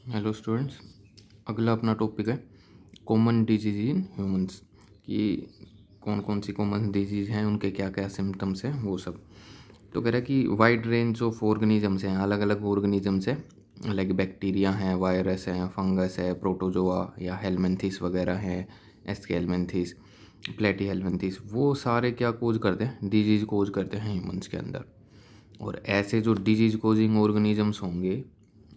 Hello students. अगला अपना topic है कॉमन डिजीज इन ह्यूमंस कि कौन कौन सी कॉमन डिजीज़ हैं, उनके क्या क्या सिम्टम्स हैं, वो सब। तो कह रहा है कि वाइड रेंज ऑफ ऑर्गेनिजम्स हैं, अलग अलग ऑर्गेनिजम्स हैं, लाइक बैक्टीरिया हैं, वायरस हैं, फंगस है, प्रोटोजोआ या हेलमिंथिस वगैरह हैं, एस्केलमिंथिस, प्लेटी हेलमिंथिस, वो सारे क्या कोज करते हैं, डिजीज़ कोज करते हैं ह्यूमंस के अंदर। और ऐसे जो डिजीज़ कोजिंग ऑर्गेनिजम्स होंगे,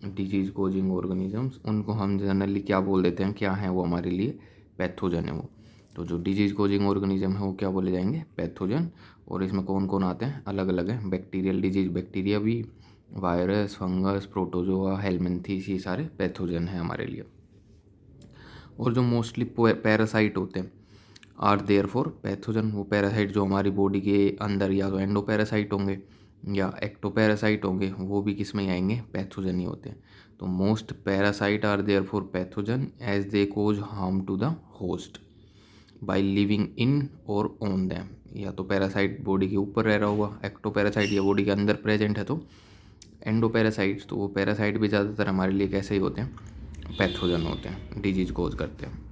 डिजीज़ कोजिंग ऑर्गेनिजम्स, उनको हम जनरली क्या बोल देते हैं, क्या है वो हमारे लिए, पैथोजन है वो। तो जो डिजीज़ कोजिंग ऑर्गेनिज्म है वो क्या बोले जाएंगे, पैथोजन। और इसमें कौन कौन आते हैं, अलग अलग है। बैक्टीरियल डिजीज, बैक्टीरिया भी, वायरस, फंगस, प्रोटोजोआ, हेलमिंथिस, ये सारे पैथोजन हैं हमारे लिए। और जो मोस्टली पैरासाइट होते हैं आर देयर फॉर पैथोजन। वो पैरासाइट जो हमारी बॉडी के अंदर या तो एंडोपैरासाइट होंगे या एक्टोपैरासाइट होंगे, वो भी किस में आएंगे, पैथोजन ही होते हैं। तो most parasite are there for pathogen as they cause harm to the host by living in or on them. या तो पैरासाइट बॉडी के ऊपर रह रहा होगा, एक्टोपैरासाइट या बॉडी के अंदर प्रेजेंट है तो एंडोपैरासाइट्स। तो वो पैरासाइट भी ज़्यादातर हमारे लिए कैसे ही होते हैं, पैथोजन होते हैं, डिजीज कोज करते हैं।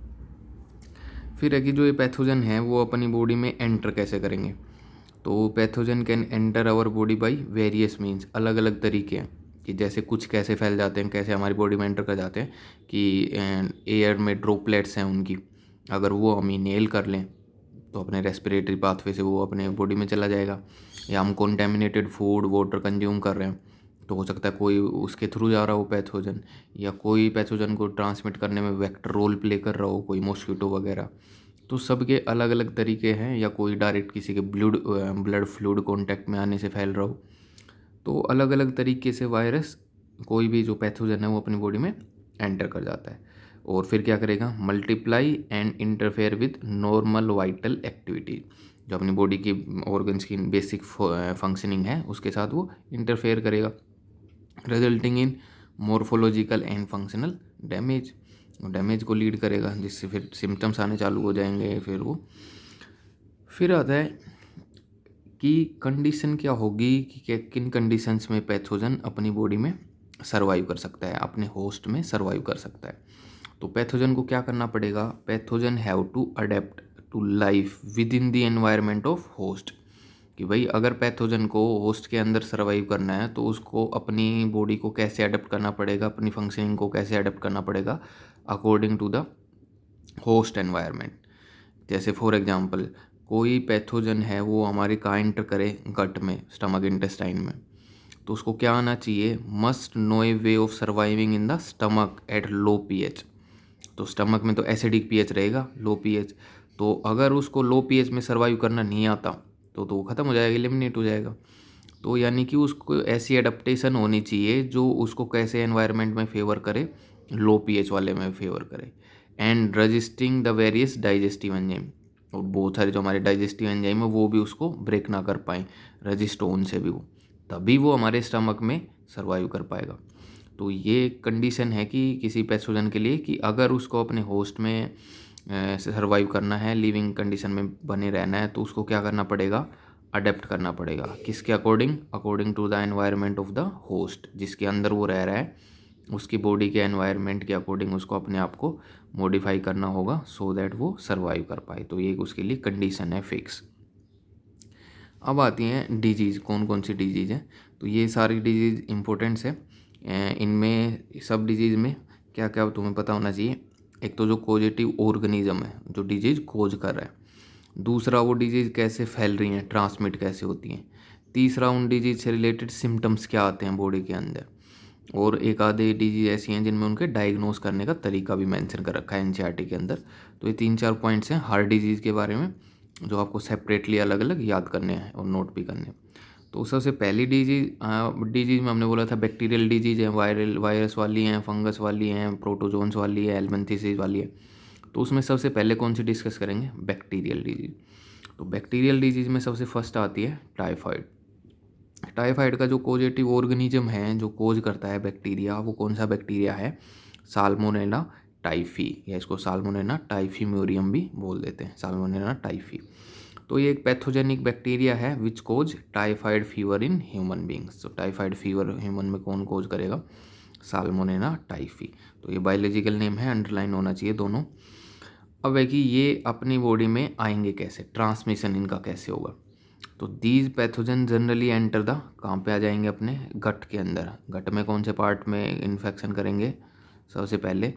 फिर है कि जो ये पैथोजन है वो अपनी बॉडी में एंटर कैसे करेंगे। तो pathogen can enter our body by various means, अलग अलग तरीके हैं कि जैसे कुछ कैसे फैल जाते हैं, कैसे हमारी बॉडी में एंटर कर जाते हैं कि एयर में ड्रॉपलेट्स हैं उनकी, अगर वो हम इनहेल कर लें तो अपने रेस्पिरेटरी पाथवे से वो अपने बॉडी में चला जाएगा। या हम कॉन्टेमिनेटेड फूड वाटर कंज्यूम कर रहे हैं तो हो सकता है कोई उसके थ्रू जा रहा हो पैथोजन, या कोई पैथोजन को ट्रांसमिट करने में वेक्टर रोल प्ले कर रहा हो, कोई मॉस्किटो वगैरह। तो सबके अलग अलग तरीके हैं, या कोई डायरेक्ट किसी के ब्लड फ्लूइड कांटेक्ट में आने से फैल रहा हो। तो अलग अलग तरीके से वायरस, कोई भी जो पैथोजन है वो अपनी बॉडी में एंटर कर जाता है। और फिर क्या करेगा, multiply and interfere with normal vital activity. जो अपनी बॉडी की ऑर्गन्स की बेसिक फंक्शनिंग है उसके साथ वो इंटरफेयर करेगा, resulting in morphological and functional damage को लीड करेगा, जिससे फिर सिम्टम्स आने चालू हो जाएंगे। फिर आता है कि कंडीशन क्या होगी कि किन कंडीशंस में पैथोजन अपनी बॉडी में सरवाइव कर सकता है, अपने होस्ट में सरवाइव कर सकता है। तो पैथोजन को क्या करना पड़ेगा, pathogen have to adapt to life within the environment of host. कि भाई अगर पैथोजन को होस्ट के अंदर सर्वाइव करना है तो उसको अपनी बॉडी को कैसे अडेप्ट करना पड़ेगा, अपनी फंक्शनिंग को कैसे अडेप्ट करना पड़ेगा according to the host environment. जैसे फॉर एग्जांपल कोई पैथोजन है वो हमारे कहाँ एंटर करे, गट में, स्टमक इंटेस्टाइन में। तो उसको क्या आना चाहिए, must know A way of surviving in the stomach at low pH. तो स्टमक में तो एसिडिक पीएच रहेगा, लो पीएच। तो अगर उसको लो पीएच में सर्वाइव करना नहीं आता तो वो ख़त्म हो जाएगा, एलिमिनेट हो जाएगा। तो यानी कि उसको ऐसी एडप्टेशन होनी चाहिए जो उसको कैसे एनवायरनमेंट में फेवर करे, लो पीएच वाले में फेवर करे। And resisting the various digestive enzyme, और बहुत सारे जो हमारे डाइजेस्टिव एंजाइम है वो भी उसको ब्रेक ना कर पाए, रजिस्ट होने से भी वो, तभी वो हमारे स्टमक में सर्वाइव कर पाएगा। तो ये कंडीशन है कि किसी पैथोजन के लिए कि अगर उसको अपने होस्ट में सर्वाइव करना है, लिविंग कंडीशन में बने रहना है, तो उसको क्या करना पड़ेगा, अडेप्ट करना पड़ेगा। किसके according, according to the environment of the host, जिसके अंदर वो रह रहा है उसकी बॉडी के एनवायरनमेंट के अकॉर्डिंग उसको अपने आप को मॉडिफाई करना होगा सो दैट वो सर्वाइव कर पाए। तो ये उसके लिए कंडीशन है फिक्स। अब आती हैं डिजीज़, कौन कौन सी डिजीज़ हैं। तो ये सारी डिजीज़ इंपॉर्टेंट्स है। इनमें सब डिजीज़ में क्या क्या तुम्हें पता होना चाहिए। एक तो जो कोजेटिव ऑर्गेनिज्म है जो डिजीज़ कोज कर रहा है, दूसरा वो डिजीज़ कैसे फैल रही हैं, ट्रांसमिट कैसे होती हैं, तीसरा उन डिजीज़ से रिलेटेड सिम्टम्स क्या आते हैं बॉडी के अंदर, और एक आधे डिजीज़ ऐसी हैं जिनमें उनके डायग्नोस करने का तरीका भी मेंशन कर रखा है एनसीईआरटी के अंदर। तो ये 3-4 पॉइंट्स हैं हार्ट डिजीज़ के बारे में जो आपको सेपरेटली अलग अलग याद करने हैं और नोट भी करने हैं। तो सबसे पहली डिजीज़ में हमने बोला था बैक्टीरियल डिजीज़ है, वायरस वाली हैं, फंगस वाली हैं, प्रोटोजोन्स वाली है, एल्बेंथिसिस वाली है। तो उसमें सबसे पहले कौन सी डिस्कस करेंगे, बैक्टीरियल डिजीज़। तो बैक्टीरियल डिजीज़ में सबसे फर्स्ट आती है टाइफाइड। टाइफाइड का जो कोजेटिव ऑर्गेनिज्म है जो कोज करता है बैक्टीरिया, वो कौन सा बैक्टीरिया है, साल्मोनेला टाइफी, या इसको साल्मोनेला टाइफीम्यूरियम भी बोल देते हैं, साल्मोनेला टाइफी। तो ये एक पैथोजेनिक बैक्टीरिया है which cause typhoid fever in human beings. तो टाइफाइड फीवर ह्यूमन में कौन कोज करेगा, साल्मोनेला टाइफी। तो ये बायोलॉजिकल नेम है, अंडरलाइन होना चाहिए दोनों। अब है कि ये अपनी बॉडी में आएंगे कैसे, ट्रांसमिशन इनका कैसे होगा। तो these pathogen generally enter the, कहाँ पे आ जाएंगे, अपने गट के अंदर। गट में कौन से पार्ट में इन्फेक्शन करेंगे, सबसे पहले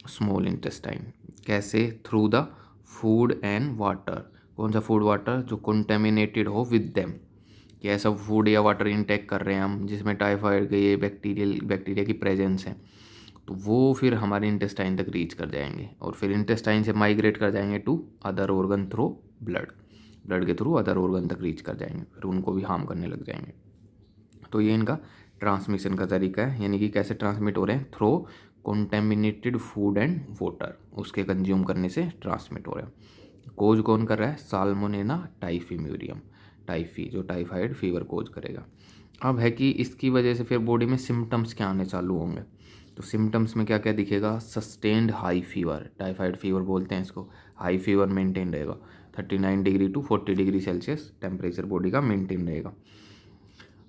स्मॉल इंटेस्टाइन। कैसे, through the food and water. कौन सा फूड वाटर, जो कंटेमिनेटेड हो विद देम, कि ऐसा फूड या वाटर इनटेक कर रहे हैं हम जिसमें टाइफाइड के ये बैक्टीरिया की प्रेजेंस है, तो वो फिर हमारे इंटेस्टाइन तक रीच कर जाएंगे और फिर इंटेस्टाइन से माइग्रेट कर जाएंगे to other organ through blood के थ्रू अदर ऑर्गन तक रीच कर जाएंगे, फिर उनको भी हार्म करने लग जाएंगे। तो ये इनका ट्रांसमिशन का तरीका है, यानी कि कैसे ट्रांसमिट हो रहे हैं, through contaminated food and water, उसके कंज्यूम करने से ट्रांसमिट हो रहे हैं। कोज कौन कर रहा है, साल्मोनेला टाइफीम्यूरियम, टाइफी, जो टाइफाइड फीवर कोज करेगा। अब है कि इसकी वजह से फिर बॉडी में सिम्टम्स क्या आने चालू होंगे। तो सिम्टम्स में क्या क्या दिखेगा, sustained high fever, typhoid fever बोलते हैं इसको। हाई फीवर मेंटेन रहेगा, 39 degree to 40 degree Celsius temperature body का मेंटेन रहेगा।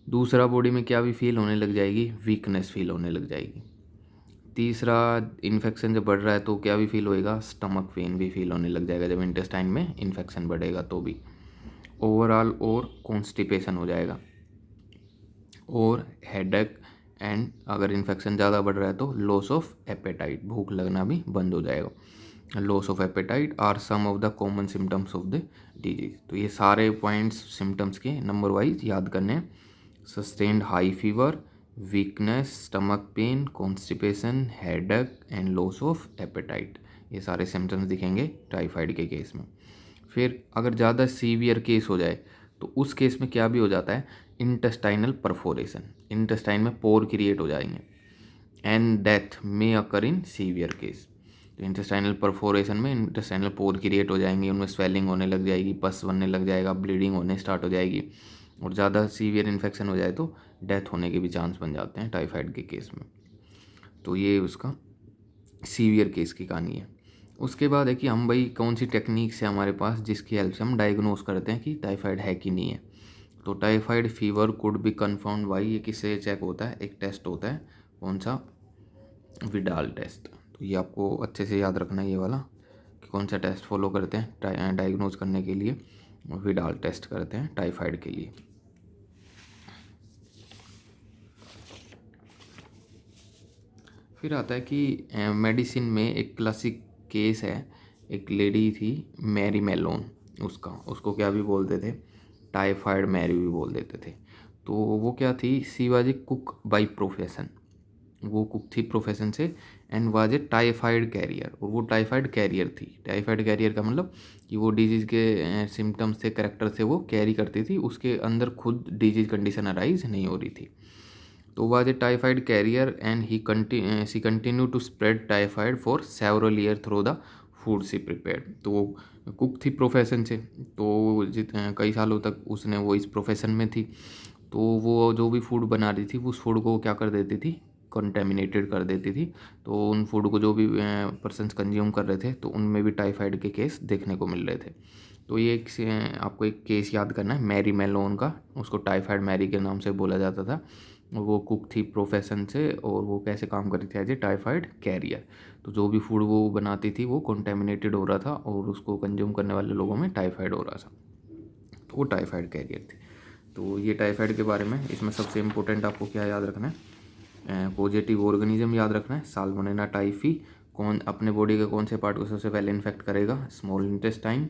दूसरा, बॉडी में क्या भी फील होने लग जाएगी, वीकनेस फील होने लग जाएगी। तीसरा, इन्फेक्शन जब बढ़ रहा है तो क्या भी फील होएगा, स्टमक पेन भी फील होने लग जाएगा जब इंटेस्टाइन में इन्फेक्शन बढ़ेगा तो भी। ओवरऑल और कॉन्स्टिपेशन हो जाएगा, और हेडेक, एंड अगर इन्फेक्शन ज़्यादा बढ़ रहा है तो लॉस ऑफ एपेटाइट, भूख लगना भी बंद हो जाएगा। Loss of appetite are some of the common symptoms of the disease. तो ये सारे पॉइंट्स सिम्टम्स के नंबर वाइज याद करने हैं। Sustained high fever, weakness, stomach pain, constipation, headache and loss of appetite, ये सारे सिम्टम्स दिखेंगे टाइफाइड के केस में। फिर अगर ज़्यादा सीवियर केस हो जाए तो उस केस में क्या भी हो जाता है, इंटेस्टाइनल परफोरेशन, इंटेस्टाइन में पोर क्रिएट हो जाएंगे, and death may occur in severe case. तो इंटेस्टाइनल परफोरेशन में इंटेस्टाइनल पोर क्रिएट हो जाएंगे, उनमें स्वेलिंग होने लग जाएगी, पस बनने लग जाएगा, ब्लीडिंग होने स्टार्ट हो जाएगी, और ज़्यादा सीवियर इन्फेक्शन हो जाए तो डेथ होने के भी चांस बन जाते हैं टाइफाइड के केस में। तो ये उसका सीवियर केस की कहानी है। उसके बाद है कि हम भाई कौन सी टेक्निक्स है हमारे पास जिसकी हेल्प से हम डायग्नोज करते हैं कि टाइफाइड है कि नहीं है। तो typhoid fever could be confirmed by, ये किससे चेक होता है, एक टेस्ट होता है, कौन सा, विडाल टेस्ट। तो ये आपको अच्छे से याद रखना है ये वाला, कि कौन सा टेस्ट फॉलो करते हैं डायग्नोज करने के लिए, विडाल टेस्ट करते हैं टाइफाइड के लिए। फिर आता है कि मेडिसिन में एक क्लासिक केस है, एक लेडी थी मैरी मेलोन, उसको क्या भी बोलते थे, टाइफाइड मैरी भी बोल देते थे। तो वो क्या थी, she was a cook by profession, वो कुक थी प्रोफेशन से, and was a typhoid carrier, और वो टाइफाइड कैरियर थी। टाइफाइड कैरियर का मतलब कि वो डिजीज़ के सिम्टम्स थे, करेक्टर थे, वो कैरी करती थी, उसके अंदर खुद डिजीज़ कंडीशन अराइज नहीं हो रही थी। तो was a typhoid carrier and she continued to spread typhoid for several years through the food she prepared। तो वो कुक थी प्रोफेशन से, तो कई सालों तक उसने वो इस प्रोफेशन में थी, तो वो जो भी फूड बना रही थी उस फूड को क्या कर देती थी, कंटेमिनेटेड कर देती थी। तो उन फूड को जो भी पर्सन्स कंज्यूम कर रहे थे तो उनमें भी टाइफाइड के केस देखने को मिल रहे थे। तो ये आपको एक केस याद करना है मैरी मेलोन का, उसको टाइफाइड मैरी के नाम से बोला जाता था। वो कुक थी प्रोफेशन से, और वो कैसे काम करती थी, एज ए टाइफाइड कैरियर। तो जो भी फूड वो बनाती थी वो कंटेमिनेटेड हो रहा था और उसको कंज्यूम करने वाले लोगों में टाइफाइड हो रहा था, तो वो टाइफाइड कैरियर थी। तो ये टाइफाइड के बारे में, इसमें सबसे इम्पोर्टेंट आपको क्या याद रखना है, पॉजिटिव ऑर्गेनिज्म याद रखना है, साल्मोनेला टाइफी। कौन अपने बॉडी के कौन से पार्ट को सबसे पहले इन्फेक्ट करेगा, स्मॉल इंटेस्टाइन।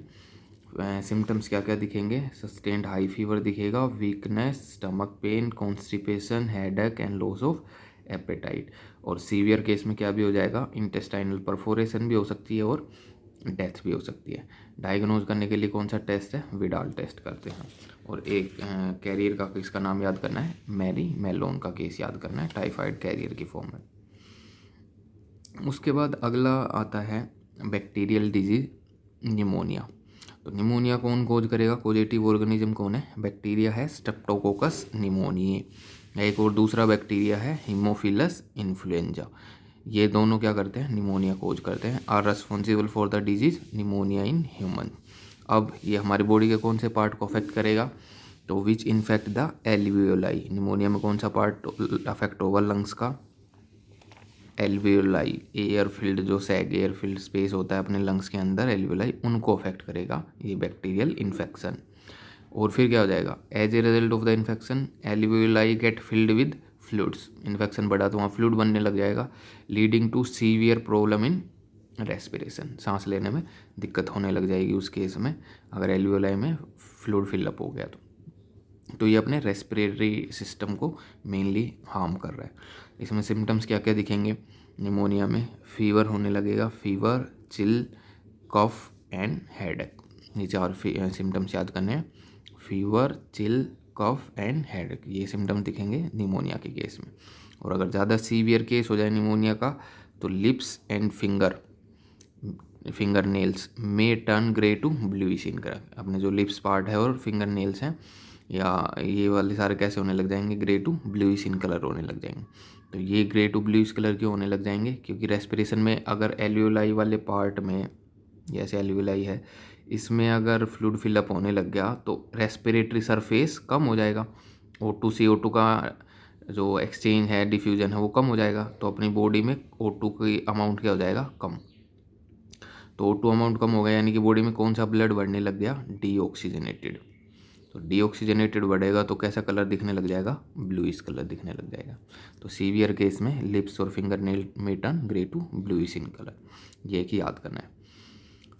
सिम्टम्स क्या क्या दिखेंगे, सस्टेन्ड हाई फीवर दिखेगा, weakness, stomach pain, constipation, headache and loss of apatite. और सीवियर केस में क्या भी हो जाएगा, इंटेस्टाइनल परफोरेशन भी हो सकती है और डेथ भी हो सकती है। डायग्नोज करने के लिए कौन सा टेस्ट है, विडाल टेस्ट करते हैं। और एक कैरियर का किसका नाम याद करना है, मैरी मेलोन का केस याद करना है टाइफाइड कैरियर की फॉर्म में। उसके बाद अगला आता है बैक्टीरियल डिजीज, निमोनिया। तो निमोनिया कौन कोज करेगा, पॉजिटिव ऑर्गेनिज्म कौन है, बैक्टीरिया है स्ट्रेप्टोकोकस निमोनिये। एक और दूसरा बैक्टीरिया है हीमोफिलस इन्फ्लुएंजा। ये दोनों क्या करते हैं, निमोनिया कोज करते हैं, are responsible for the disease pneumonia in human. अब ये हमारी बॉडी के कौन से पार्ट को अफेक्ट करेगा, तो विच इन्फेक्ट द एल्वियोलाई। निमोनिया में कौन सा पार्ट अफेक्ट होगा, लंग्स का, एल्वियोलाई, एयर फील्ड जो सैग एयर फील्ड स्पेस होता है अपने लंग्स के अंदर, एल्वियोलाई, उनको अफेक्ट करेगा ये बैक्टीरियल इन्फेक्शन। और फिर क्या हो जाएगा, as a result of the infection alveoli get filled with fluids, infection बढ़ा तो वहाँ फ्लूइड बनने लग जाएगा, leading to severe problem in respiration, सांस लेने में दिक्कत होने लग जाएगी उस केस में अगर एल्वियोलाई में फ्लूइड फिलअप हो गया तो ये अपने रेस्पिरेटरी सिस्टम को मेनली हार्म कर रहा है। इसमें सिम्टम्स क्या क्या दिखेंगे, निमोनिया में फीवर होने लगेगा, fever, chill, cough and headache, ये 4 सिम्टम्स याद करने हैं, fever, chill, cough and headache, ये सिम्टम्स दिखेंगे निमोनिया के केस में। और अगर ज़्यादा सीवियर केस हो जाए निमोनिया का तो लिप्स एंड फिंगर नेल्स में turn grey to bluish in colour, अपने जो लिप्स पार्ट है और फिंगर नेल्स हैं या ये वाले सारे कैसे होने लग जाएंगे, grey to bluish in colour होने लग जाएंगे। तो ये ग्रे टू ब्लूइश कलर क्यों होने लग जाएंगे, क्योंकि रेस्पिरेशन में अगर एल्वियोलाई वाले पार्ट में, जैसे एल्वियोलाई है, इसमें अगर फ्लूइड फिलअप होने लग गया तो रेस्पिरेटरी सरफेस कम हो जाएगा, O2 CO2 का जो एक्सचेंज है, डिफ्यूजन है, वो कम हो जाएगा, तो अपनी बॉडी में O2 की अमाउंट क्या हो जाएगा, कम। तो O2 अमाउंट कम हो गया यानी कि बॉडी में कौन सा ब्लड बढ़ने लग गया, डीऑक्सीजनेटेड। तो डीऑक्सीजनेटेड बढ़ेगा तो कैसा कलर दिखने लग जाएगा, ब्लूइश कलर दिखने लग जाएगा। तो सीवियर केस में लिप्स और फिंगर नेल में turn grey to bluish in colour, ये एक ही याद करना है।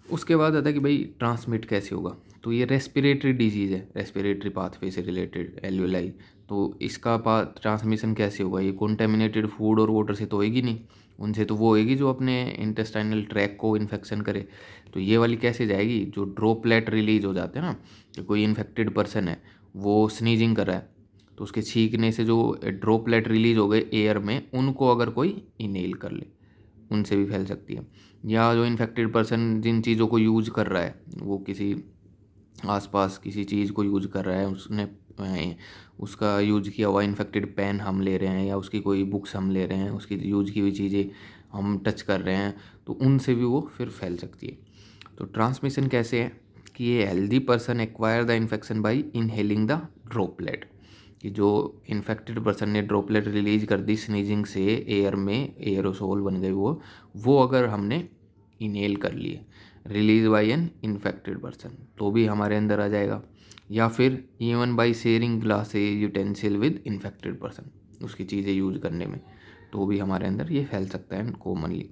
उसके बाद आता है कि भाई ट्रांसमिट कैसे होगा, तो ये रेस्पिरेटरी डिजीज़ है, रेस्पिरेटरी पाथवे से रिलेटेड एल्वियोलाई, तो इसका ट्रांसमिशन कैसे होगा, ये कॉन्टेमिनेटेड फूड और वाटर से तो होएगी नहीं, उनसे तो वो होएगी जो अपने इंटेस्टाइनल ट्रैक को इन्फेक्शन करे। तो ये वाली कैसे जाएगी, जो ड्रॉपलेट रिलीज हो जाते हैं ना, कि कोई इन्फेक्टेड पर्सन है वो स्नीजिंग कर रहा है तो उसके छींकने से जो ड्रॉपलेट रिलीज हो गए एयर में, उनको अगर कोई इनहेल कर ले उनसे भी फैल सकती है। या जो इन्फेक्टेड पर्सन जिन चीज़ों को यूज़ कर रहा है, वो किसी आसपास किसी चीज़ को यूज़ कर रहा है, उसने उसका यूज़ किया हुआ इन्फेक्टेड पेन हम ले रहे हैं या उसकी कोई बुक्स हम ले रहे हैं, उसकी यूज़ की हुई चीज़ें हम टच कर रहे हैं, तो उनसे भी वो फिर फैल सकती है। तो ट्रांसमिशन कैसे है कि ये healthy person acquire the infection by inhaling the droplet, कि जो इन्फेक्टेड पर्सन ने ड्रॉपलेट रिलीज कर दी स्नीजिंग से एयर में, एयरोसोल बन गई वो अगर हमने इनहेल कर लिए release by an infected person तो भी हमारे अंदर आ जाएगा। या फिर even by sharing glasses utensil with infected person, उसकी चीज़ें यूज करने में तो भी हमारे अंदर ये फैल सकता है कॉमनली,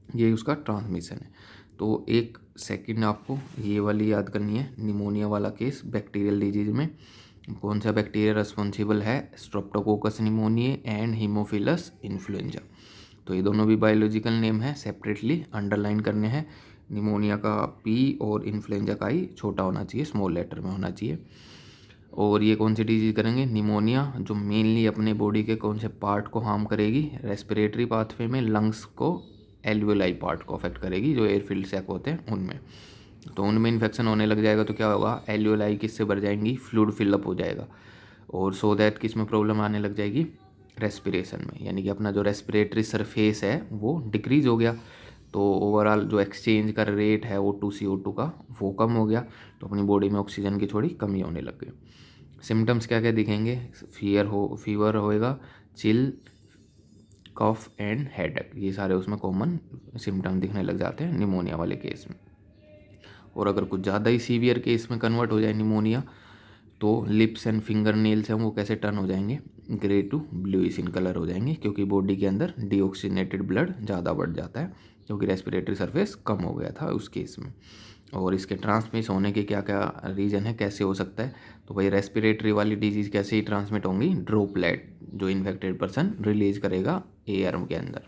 ये उसका ट्रांसमिशन है। तो एक सेकंड आपको ये वाली याद करनी है, निमोनिया वाला केस बैक्टीरियल डिजीज में कौन सा बैक्टीरिया रिस्पॉन्सिबल है, स्ट्रेप्टोकोकस निमोनियाe एंड हीमोफिलस इन्फ्लुएंजा। तो ये दोनों भी बायोलॉजिकल नेम है, सेपरेटली अंडरलाइन करने हैं, निमोनिया का P और इन्फ्लुएंजा का I छोटा होना चाहिए, स्मॉल लेटर में होना चाहिए। और ये कौन सी डिजीज़ करेंगे, निमोनिया जो मेनली अपने बॉडी के कौन से पार्ट को हार्म करेगी, रेस्पिरेटरी पाथवे में लंग्स को, एल्वियोलाई पार्ट को अफेक्ट करेगी, जो एयर फील्ड सैक होते हैं उनमें, तो उनमें इन्फेक्शन होने लग जाएगा तो क्या होगा, एल्वियोलाई किससे भर जाएंगी, फ्लूइड फिलअप हो जाएगा, और सो दैट किस में प्रॉब्लम आने लग जाएगी, रेस्पिरेशन में, यानी कि अपना जो रेस्पिरेटरी सरफेस है वो डिक्रीज हो गया, तो ओवरऑल जो एक्सचेंज का रेट है O2 CO2 का वो कम हो गया, तो अपनी बॉडी में ऑक्सीजन की थोड़ी कमी होने लग गई। सिम्टम्स क्या क्या दिखेंगे, फीवर होएगा, चिल, कफ एंड हेडेक, ये सारे उसमें कॉमन सिम्टम दिखने लग जाते हैं निमोनिया वाले केस में। और अगर कुछ ज़्यादा ही सीवियर केस में कन्वर्ट हो जाए निमोनिया तो लिप्स एंड फिंगर नेल्स हैं वो कैसे टर्न हो जाएंगे, grey to bluish in colour हो जाएंगे, क्योंकि बॉडी के अंदर डीऑक्सीजनेटेड ब्लड ज़्यादा बढ़ जाता है, क्योंकि रेस्पिरेटरी सरफेस कम हो गया था उस केस में। और इसके ट्रांसमिट होने के क्या क्या रीज़न है, कैसे हो सकता है, तो भाई रेस्पिरेटरी वाली डिजीज़ कैसे ही ट्रांसमिट होंगी, ड्रॉपलेट जो इन्फेक्टेड पर्सन रिलीज करेगा एयर के अंदर,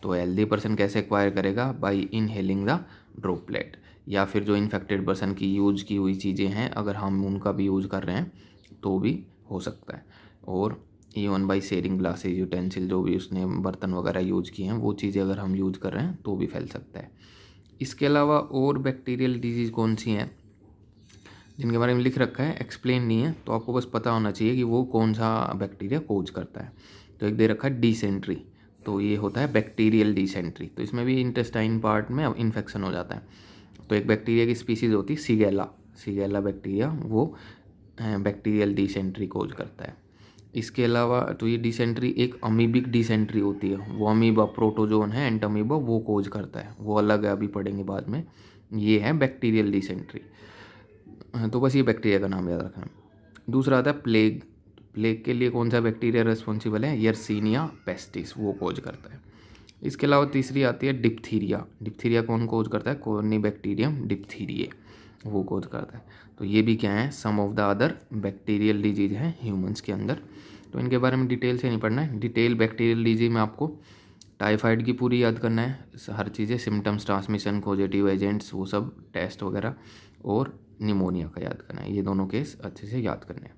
तो हेल्दी पर्सन कैसे एक्वायर करेगा, बाई इनहेलिंग द ड्रॉपलेट, या फिर जो इन्फेक्टेड पर्सन की यूज़ की हुई चीज़ें हैं अगर हम उनका भी यूज़ कर रहे हैं तो भी हो सकता है। और even by sharing glasses utensil, जो भी उसने बर्तन वगैरह यूज़ किए हैं वो चीज़ें अगर हम यूज़ कर रहे हैं तो भी फैल सकता है। इसके अलावा और बैक्टीरियल डिजीज़ कौन सी हैं जिनके बारे में लिख रखा है, एक्सप्लेन नहीं है, तो आपको बस पता होना चाहिए कि वो कौन सा बैक्टीरिया कोज करता है। तो एक दे रखा है डिसेंट्री, तो ये होता है बैक्टीरियल डिसेंट्री, तो इसमें भी इंटेस्टाइन पार्ट में इन्फेक्शन हो जाता है। तो एक बैक्टीरिया की स्पीसीज़ होती है सीगेला बैक्टीरिया, वो बैक्टीरियल डिसेंट्री कोज करता है। इसके अलावा तो ये डिसेंट्री एक अमीबिक डिसेंट्री होती है, वो अमीबा प्रोटोजोन है एंट अमीबा वो कोज करता है, वो अलग है, अभी पढ़ेंगे बाद में। ये है बैक्टीरियल डिसेंट्री। तो बस ये बैक्टीरिया का नाम याद रखना। दूसरा आता है प्लेग। प्लेग के लिए कौन सा बैक्टीरिया रिस्पॉन्सिबल है? यर्सीनिया पेस्टिस, वो कोज करता है। इसके अलावा तीसरी आती है डिप्थीरिया। डिप्थीरिया कौन कोज करता है? कोर्निबैक्टीरियम डिप्थीरिये, वो कोज करता है। तो ये भी क्या है? Some of the other bacterial disease हैं ह्यूमंस के अंदर। तो इनके बारे में डिटेल से नहीं पढ़ना है। डिटेल बैक्टीरियल डिजीज में आपको टाइफाइड की पूरी याद करना है, हर चीज़ें, सिम्टम्स, ट्रांसमिशन, कॉजेटिव एजेंट्स, वो सब टेस्ट वगैरह, और निमोनिया का याद करना है। ये दोनों केस अच्छे से याद करने हैं।